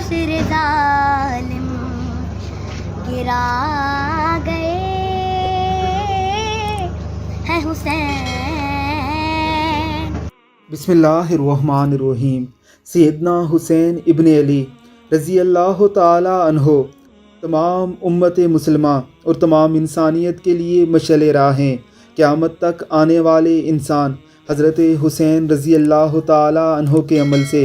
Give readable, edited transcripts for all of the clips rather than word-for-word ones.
سر ظالم گرا گئے ہیں حسین. بسم اللہ الرحمن الرحیم. سیدنا حسین ابن علی رضی اللہ تعالی عنہ تمام امت مسلمہ اور تمام انسانیت کے لیے مشعل راہ ہیں. قیامت تک آنے والے انسان حضرت حسین رضی اللہ تعالی عنہ کے عمل سے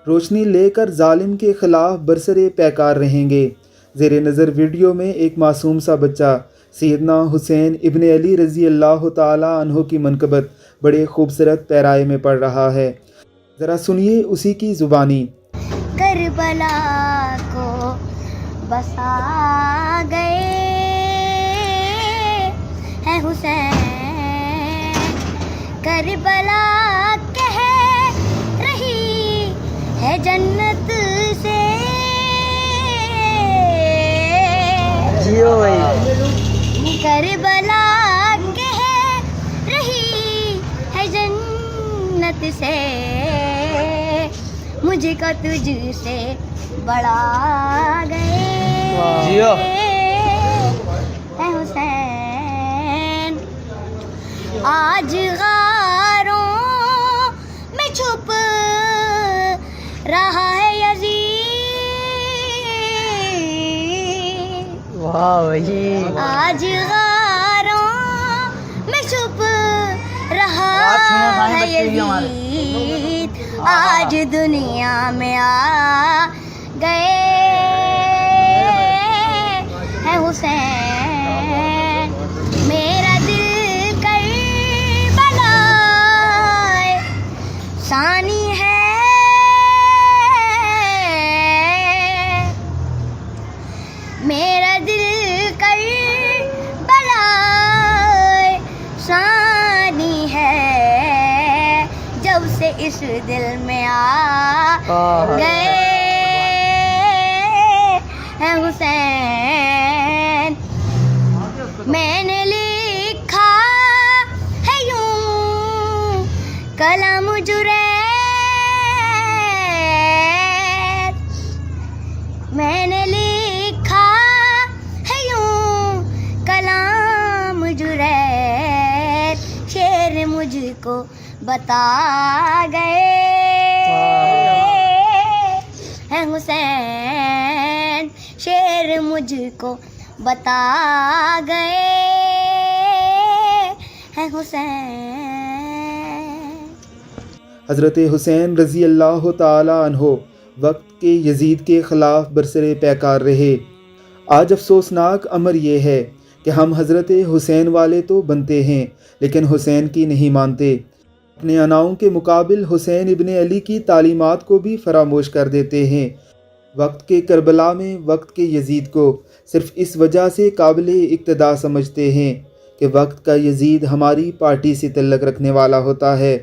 روشنی لے کر ظالم کے خلاف برسر پیکار رہیں گے. زیر نظر ویڈیو میں ایک معصوم سا بچہ سیدنا حسین ابن علی رضی اللہ تعالی عنہ کی منقبت بڑے خوبصورت پیرائے میں پڑھ رہا ہے. ذرا سنیے اسی کی زبانی. کربلا کو بسا گئے ہیں حسین. کربلا کہہ رہی ہے جنت سے. کربلا کہہ رہی ہے جنت سے. مجھ کو تجھ سے بڑا گئے ہے حسین. آج غاروں میں چھپ رہا ہے یزید. آج غاروں میں چھپ رہا ہے یزید. آج دنیا میں آ گئے ہے حسین. میرا دل کربلا ثانی ہے. میرا دل کربلا ثانی ہے. جب سے اس دل میں آ گئے ہیں حسین. میں نے لکھا ہے یوں کلام جرید. میں نے لکھا ہے یوں کلام جرید. شعر مجھ کو بتا گئے ہیں حسین. شعر مجھ کو بتا گئے ہیں حسین. حضرت حسین رضی اللہ تعالی عنہ وقت کے یزید کے خلاف برسر پیکار رہے. آج افسوسناک امر یہ ہے کہ ہم حضرت حسین والے تو بنتے ہیں لیکن حسین کی نہیں مانتے. اپنے اناؤں کے مقابل حسین ابن علی کی تعلیمات کو بھی فراموش کر دیتے ہیں. وقت کے کربلا میں وقت کے یزید کو صرف اس وجہ سے قابل اقتداء سمجھتے ہیں کہ وقت کا یزید ہماری پارٹی سے تعلق رکھنے والا ہوتا ہے.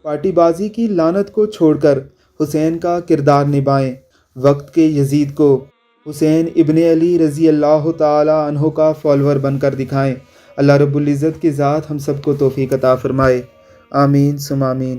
پارٹی بازی کی لعنت کو چھوڑ کر حسین کا کردار نبھائیں. وقت کے یزید کو حسین ابن علی رضی اللہ تعالی عنہ کا فالوور بن کر دکھائیں. اللہ رب العزت کی ذات ہم سب کو توفیق عطا فرمائے. آمین ثم آمین.